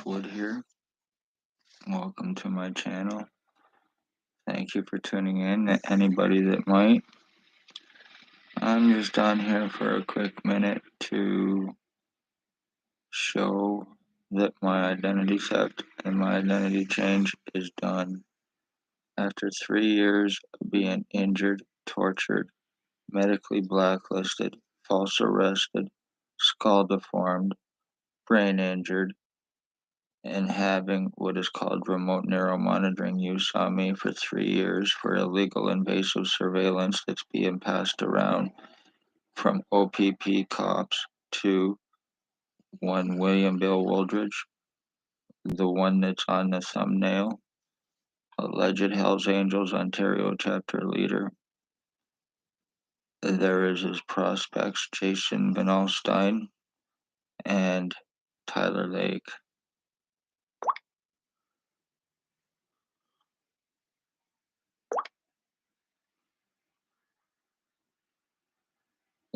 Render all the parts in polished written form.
Wood here. Welcome to my channel. Thank you for tuning in. Anybody that might. I'm just on here for a quick minute to show that my identity theft and my identity change is done. After 3 years of being injured, tortured, medically blacklisted, false arrested, skull deformed, brain injured, and having what is called remote neuromonitoring use on me for 3 years for illegal invasive surveillance that's being passed around from OPP cops to one William Bill Wooldridge, the one that's on the thumbnail, alleged Hells Angels Ontario chapter leader. There is his prospects, Jason Van Alstyne and Tyler Lake.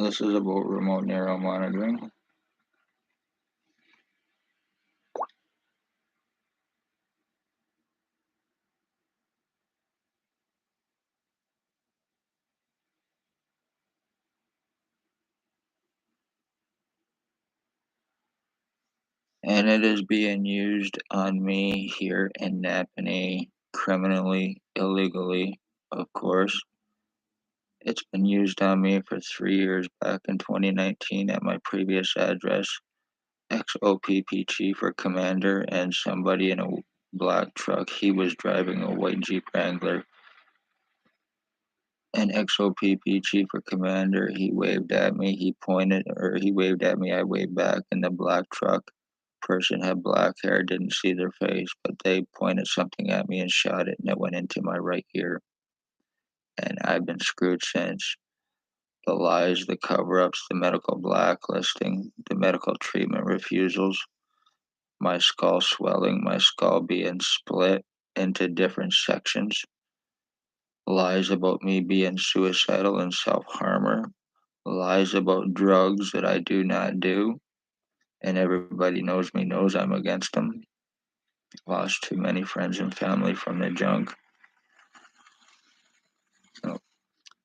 This is about remote neuromonitoring. And it is being used on me here in Napanee, criminally, illegally, of course. It's been used on me for 3 years back in 2019 at my previous address, ex-OPP chief or commander, and somebody in a black truck. He was driving a white Jeep Wrangler. An ex-OPP chief or commander, he waved at me, he waved at me, I waved back, and the black truck person had black hair, didn't see their face, but they pointed something at me and shot it, and it went into my right ear. And I've been screwed since. The lies, the cover-ups, the medical blacklisting, the medical treatment refusals, my skull swelling, my skull being split into different sections, lies about me being suicidal and self-harmer, lies about drugs that I do not do, and everybody knows me, knows I'm against them. Lost too many friends and family from the junk. So,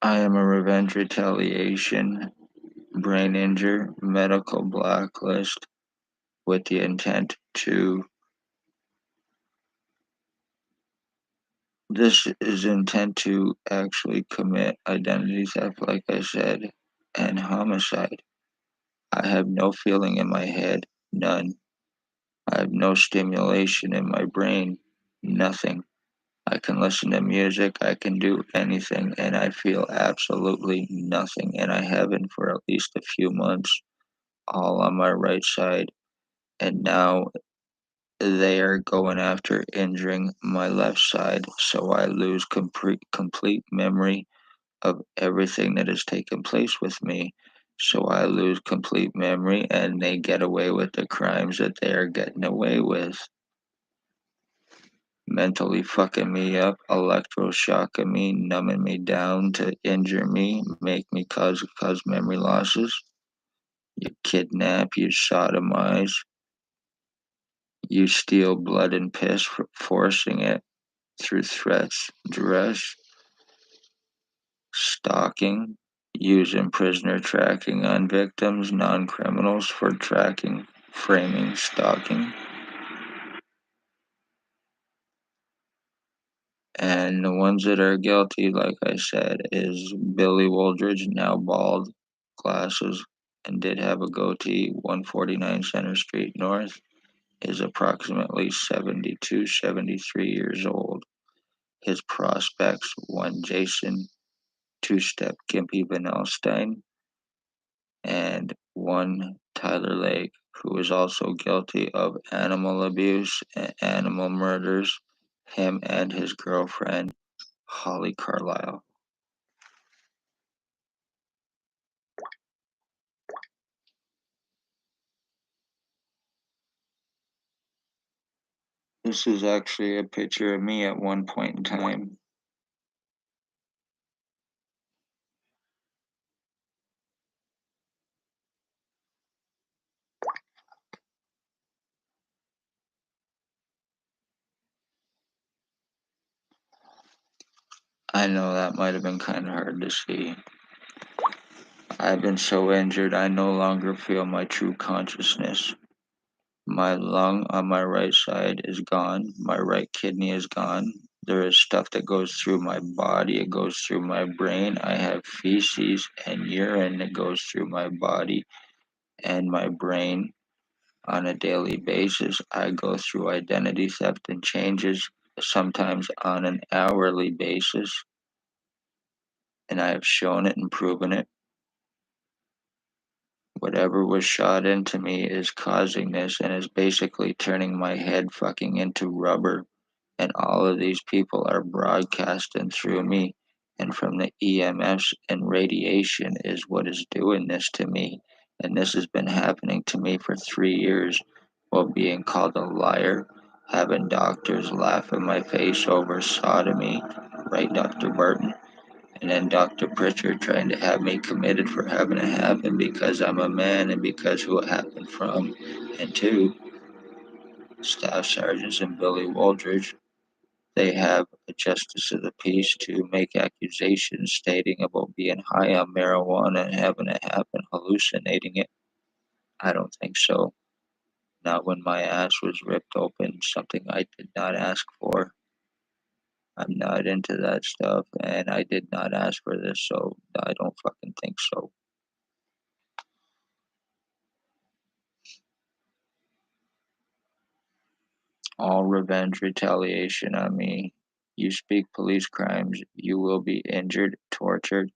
I am a revenge retaliation, brain injury, medical blacklist with the intent to. This is intent to actually commit identity theft, like I said, and homicide. I have no feeling in my head, none. I have no stimulation in my brain, nothing. I can listen to music, I can do anything, and I feel absolutely nothing. And I haven't for at least a few months, all on my right side. And now they are going after injuring my left side, so I lose complete memory of everything that has taken place with me. So I lose complete memory, and they get away with the crimes that they are getting away with. Mentally fucking me up, electroshocking me, numbing me down to injure me, make me cause memory losses. You kidnap, you sodomize, you steal blood and piss, forcing it through threats, duress, stalking, using prisoner tracking on victims, non-criminals for tracking, framing, stalking. And the ones that are guilty, like I said, is Billy Wooldridge, now bald, glasses, and did have a goatee, 149 Center Street North, is approximately 72, 73 years old. His prospects, one Jason, two-step Gimpy Van Alstyne, and one Tyler Lake, who is also guilty of animal abuse and animal murders, him and his girlfriend, Holly Carlisle. This is actually a picture of me at one point in time. I know that might have been kind of hard to see. I've been so injured I no longer feel my true consciousness. My lung on my right side is gone. My right kidney is gone. There is stuff that goes through my body. It goes through my brain. I have feces and urine that goes through my body and my brain on a daily basis. I go through identity theft and changes sometimes on an hourly basis, and I have shown it and proven it. Whatever was shot into me is causing this and is basically turning my head fucking into rubber. And all of these people are broadcasting through me. And from the EMFs and radiation is what is doing this to me. And this has been happening to me for 3 years while being called a liar, having doctors laugh in my face over sodomy, right, Dr. Barton? And then Dr. Pritchard trying to have me committed for having it happen because I'm a man and because who it happened from. And two, Staff Sergeants and Billy Waldridge, they have a justice of the peace to make accusations stating about being high on marijuana and having it happen, hallucinating it. I don't think so. Not when my ass was ripped open, something I did not ask for. I'm not into that stuff, and I did not ask for this, so I don't fucking think so. All revenge retaliation on me. You speak police crimes, you will be injured, tortured,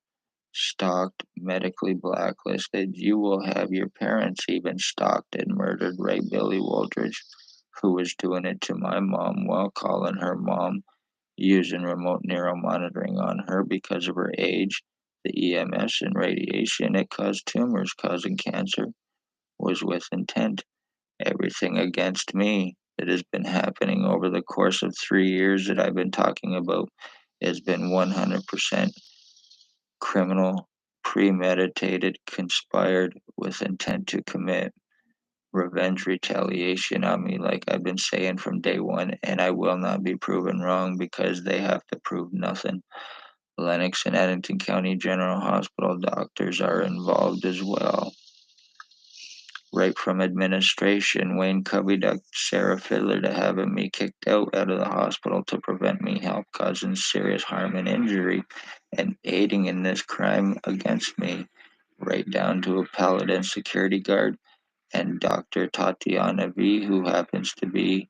stalked, medically blacklisted. You will have your parents even stalked and murdered, right? Billy Waldridge, who was doing it to my mom while calling her mom, using remote neural monitoring on her because of her age, the EMS and radiation. It caused tumors, causing cancer, was with intent. Everything against me that has been happening over the course of 3 years that I've been talking about has been 100% criminal, premeditated, conspired with intent to commit revenge retaliation on me, like I've been saying from day one, and I will not be proven wrong because they have to prove nothing. Lennox and Eddington County General Hospital doctors are involved as well. Right from administration, Wayne Covey ducked Sarah Fiddler to having me kicked out of the hospital to prevent me help causing serious harm and injury and aiding in this crime against me, right down to a paladin security guard and Dr. Tatiana V, who happens to be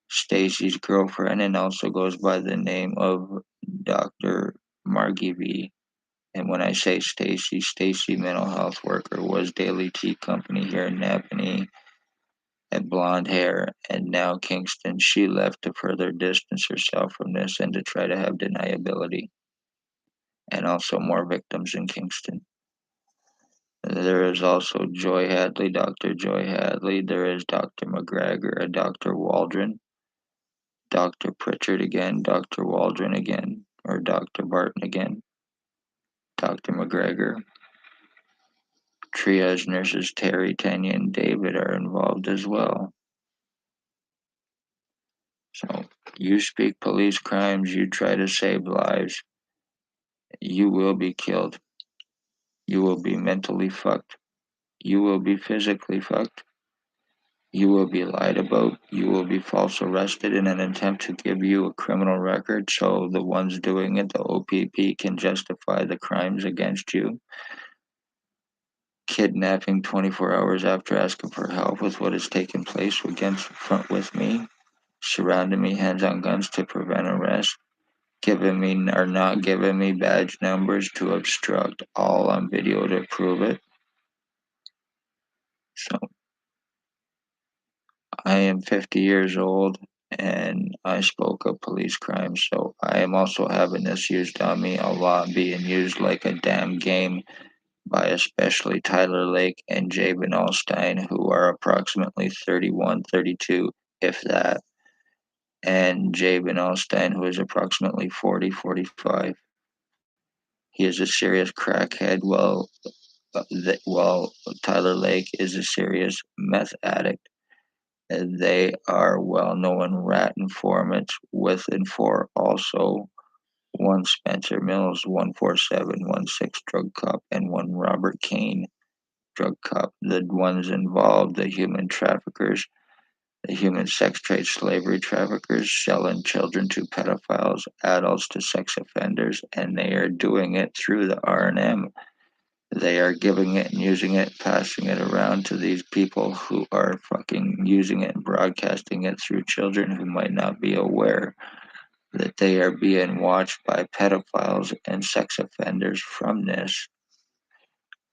Stacy's girlfriend and also goes by the name of Dr. Margie V. And when I say Stacy, Stacy mental health worker was Daily Tea Company here in Napanee, had blonde hair, and now Kingston. She left to further distance herself from this and to try to have deniability, and also more victims in Kingston. There is also Joy Hadley, Dr. Joy Hadley. There is Dr. McGregor, a Dr. Waldron, Dr. Pritchard again, Dr. Waldron again, or Dr. Barton again, Dr. McGregor. Triage nurses Terry, Tanya, and David are involved as well. So you speak police crimes, you try to save lives, you will be killed. You will be mentally fucked. You will be physically fucked. You will be lied about. You will be false arrested in an attempt to give you a criminal record so the ones doing it, the OPP, can justify the crimes against you. Kidnapping 24 hours after asking for help with what has taken place against front with me. Surrounding me, hands on guns to prevent arrest. Giving me or not giving me badge numbers to obstruct, all on video to prove it. So I am 50 years old and I spoke of police crime, so I am also having this used on me a lot, being used like a damn game by especially Tyler Lake and Jabin Alstein, who are approximately 31, 32, if that, and Jabin Alstein, who is approximately 40, 45. He is a serious crackhead, while Tyler Lake is a serious meth addict. They are well-known rat informants with and for also one Spencer Mills, 14716 drug cop, and one Robert Kane drug cop. The ones involved, the human traffickers, the human sex trade slavery traffickers, selling children to pedophiles, adults to sex offenders, and they are doing it through the R&M. They are giving it and using it, passing it around to these people who are fucking using it and broadcasting it through children who might not be aware that they are being watched by pedophiles and sex offenders from this.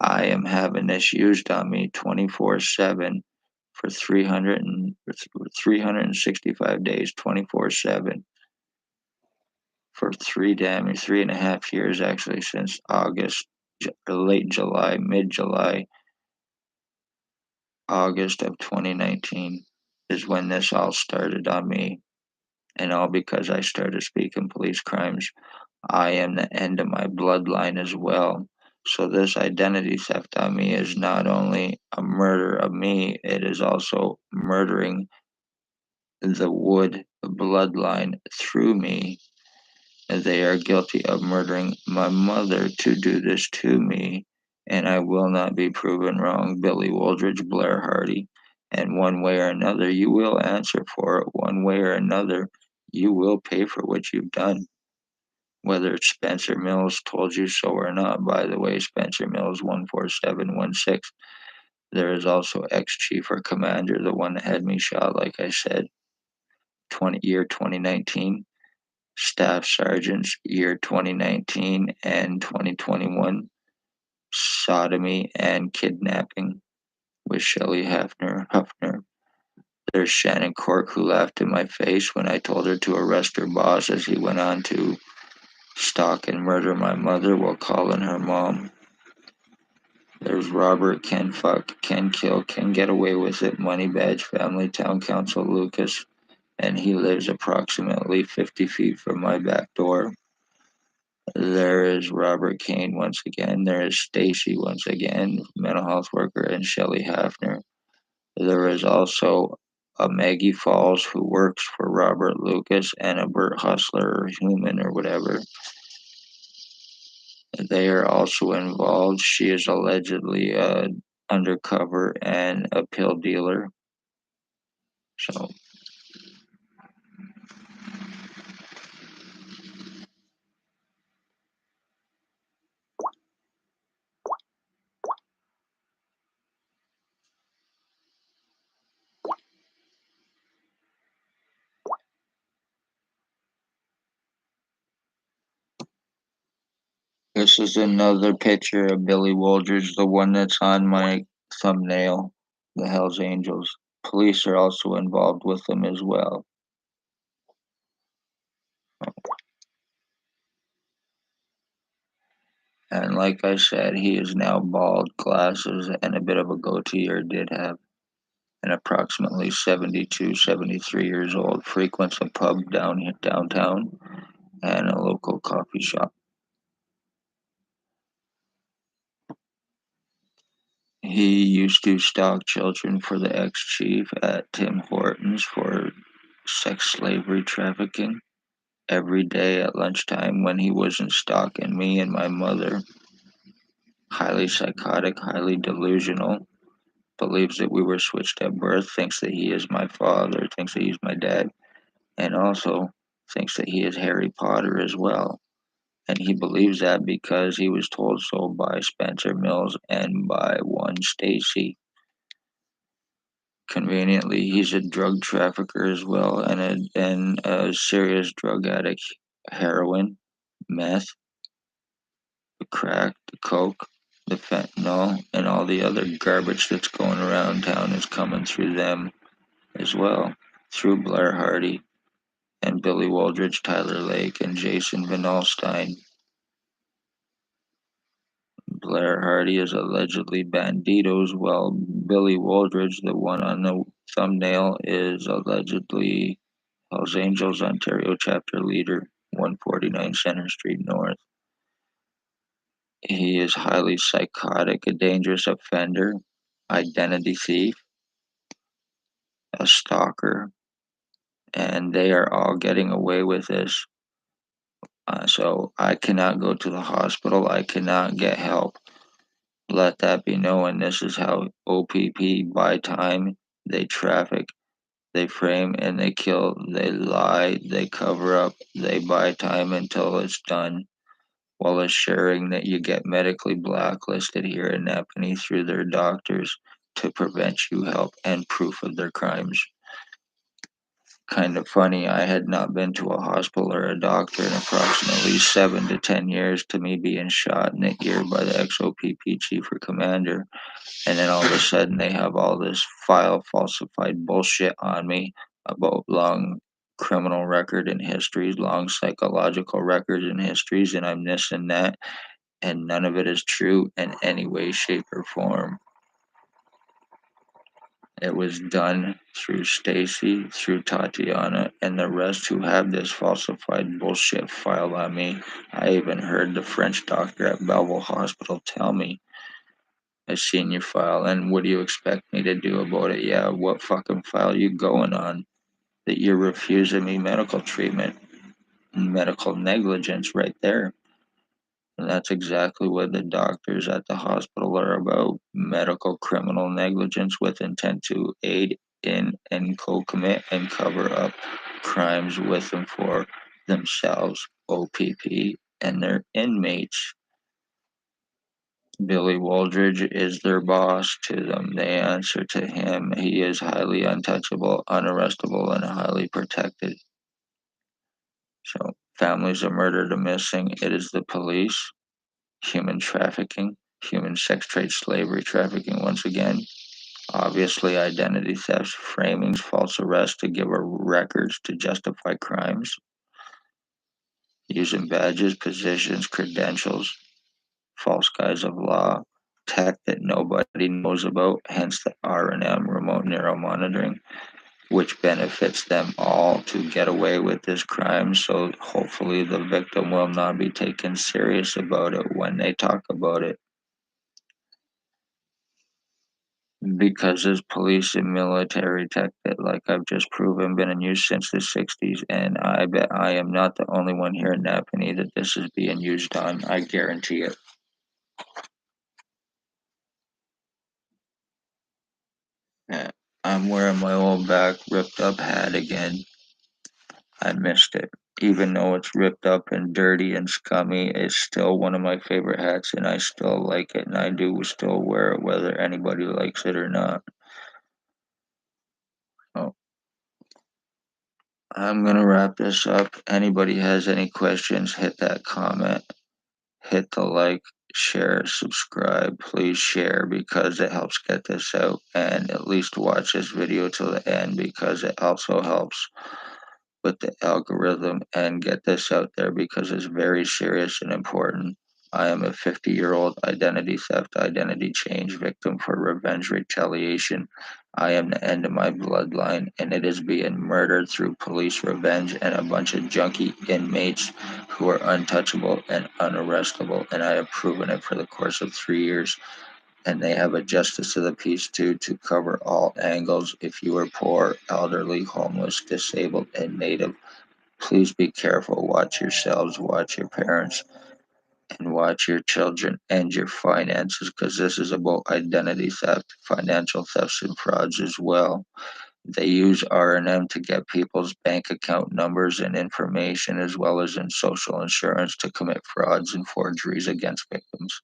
I am having this used on me 24/7 for 365 days, 24/7 for 3.5 years actually, since August, late July, mid July, August of 2019 is when this all started on me, and all because I started speaking police crimes. I am the end of my bloodline as well. So this identity theft on me is not only a murder of me, it is also murdering the Wood bloodline through me. They are guilty of murdering my mother to do this to me, and I will not be proven wrong. Billy Wooldridge, Blair Hardy, and one way or another, you will answer for it. One way or another, you will pay for what you've done. Whether it's Spencer Mills told you so or not, by the way, Spencer Mills 14716. There is also ex-chief or commander, the one that had me shot, like I said, 2019. Staff sergeants, year 2019 and 2021. Sodomy and kidnapping with Shelley Huffner. There's Shannon Cork, who laughed in my face when I told her to arrest her boss as he went on to stalk and murder my mother while calling her mom. There's Robert, Can Fuck, Can Kill, Can Get Away With It, Money Badge Family, Town Council Lucas, and he lives approximately 50 feet from my back door. There is Robert Kane once again. There is Stacy once again, mental health worker, and Shelley Hafner. There is also a Maggie Falls who works for Robert Lucas, and a Bert Hustler or Human or whatever. They are also involved. She is allegedly undercover and a pill dealer. So this is another picture of Billy Wooldridge, the one that's on my thumbnail, the Hells Angels. Police are also involved with them as well. And like I said, he is now bald, glasses, and a bit of a goatee, or did have, and approximately 72, 73 years old, frequents a pub downtown and a local coffee shop. He used to stalk children for the ex-chief at Tim Hortons for sex slavery trafficking every day at lunchtime when he wasn't stalking me and my mother. Highly psychotic, highly delusional, believes that we were switched at birth, thinks that he is my father, thinks that he's my dad, and also thinks that he is Harry Potter as well. And he believes that because he was told so by Spencer Mills and by one Stacy. Conveniently, he's a drug trafficker as well, and a serious drug addict. Heroin, meth, the crack, the coke, the fentanyl, and all the other garbage that's going around town is coming through them as well, through Blair Hardy and Billy Wooldridge, Tyler Lake, and Jason Van Alstyne. Blair Hardy is allegedly banditos, while Billy Wooldridge, the one on the thumbnail, is allegedly Hells Angels Ontario chapter leader, 149 Center Street North. He is highly psychotic, a dangerous offender, identity thief, a stalker, and they are all getting away with this. So I cannot go to the hospital. I cannot get help. Let that be known. This is how OPP buy time. They traffic, they frame, and they kill. They lie, they cover up, they buy time until it's done, while assuring that you get medically blacklisted here in Napanee through their doctors to prevent you help and proof of their crimes. Kind of funny, I had not been to a hospital or a doctor in approximately 7 to 10 years to me being shot in the ear by the XOPP chief or commander. And then all of a sudden they have all this file falsified bullshit on me about long criminal record and histories, long psychological records and histories, and I'm this and that, and none of it is true in any way, shape, or form. It was done through Stacy, through Tatiana, and the rest who have this falsified bullshit file on me. I even heard the French doctor at Belleville Hospital tell me, I seen your file, and what do you expect me to do about it? Yeah, what fucking file you going on? That you're refusing me medical treatment, medical negligence right there. And that's exactly what the doctors at the hospital are about: medical criminal negligence with intent to aid in and co commit and cover up crimes with and for themselves, OPP, and their inmates. Billy Waldridge is their boss to them. They answer to him. He is highly untouchable, unarrestable, and highly protected. So, families are murdered or missing. It is the police, human trafficking, human sex trade, slavery trafficking, once again. Obviously, identity thefts, framings, false arrests to give her records to justify crimes, using badges, positions, credentials, false guise of law, tech that nobody knows about, hence the R&M, remote neural monitoring, which benefits them all to get away with this crime. So hopefully the victim will not be taken serious about it when they talk about it. Because this police and military tech that, like I've just proven, been in use since the 60s, and I bet I am not the only one here in Napanee that this is being used on. I guarantee it. Yeah, I'm wearing my old back ripped up hat again. I missed it. Even though it's ripped up and dirty and scummy, it's still one of my favorite hats, and I still like it, and I do still wear it whether anybody likes it or not. Oh, I'm gonna wrap this up. Anybody has any questions, hit that comment, hit the like, share, subscribe. Please share because it helps get this out, and at least watch this video till the end because it also helps with the algorithm and get this out there because it's very serious and important. I am a 50-year-old identity theft, identity change victim for revenge retaliation. I am the end of my bloodline, and it is being murdered through police revenge and a bunch of junkie inmates who are untouchable and unarrestable. And I have proven it for the course of 3 years. And they have a justice of the peace too to cover all angles. If you are poor, elderly, homeless, disabled, and native, please be careful. Watch yourselves, watch your parents, and watch your children and your finances because this is about identity theft, financial thefts, and frauds as well. They use R&M to get people's bank account numbers and information as well as in social insurance to commit frauds and forgeries against victims.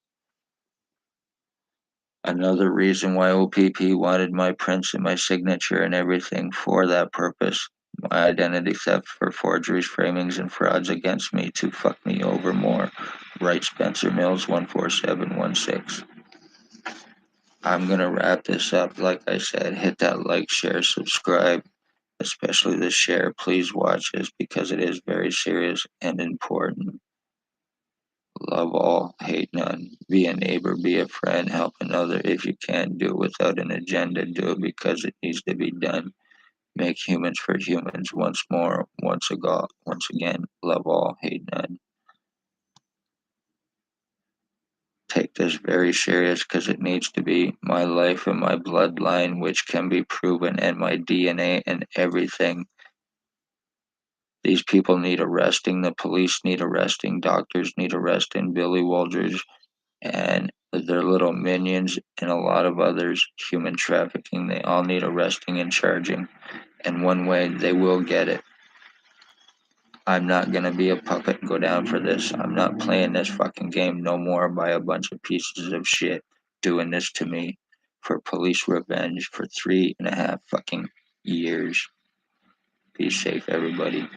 Another reason why OPP wanted my prints and my signature and everything for that purpose. My identity theft for forgeries, framings, and frauds against me to fuck me over more. Right, Spencer Mills 14716. I'm gonna wrap this up. Like I said, hit that like, share, subscribe, especially the share. Please watch this because it is very serious and important. Love all, hate none. Be a neighbor, be a friend, help another. If you can, do it without an agenda. Do it because it needs to be done. Make humans for humans once more, once ago, once again. Love all, hate none. Take this very serious because it needs to be my life and my bloodline, which can be proven, and my DNA and everything These people need arresting. The police need arresting. Doctors need arresting. Billy Walders and their little minions and a lot of others, human trafficking, they all need arresting and charging. And one way they will get it. I'm not gonna be a puppet and go down for this. I'm not playing this fucking game no more by a bunch of pieces of shit doing this to me for police revenge for 3.5 fucking years. Be safe, everybody.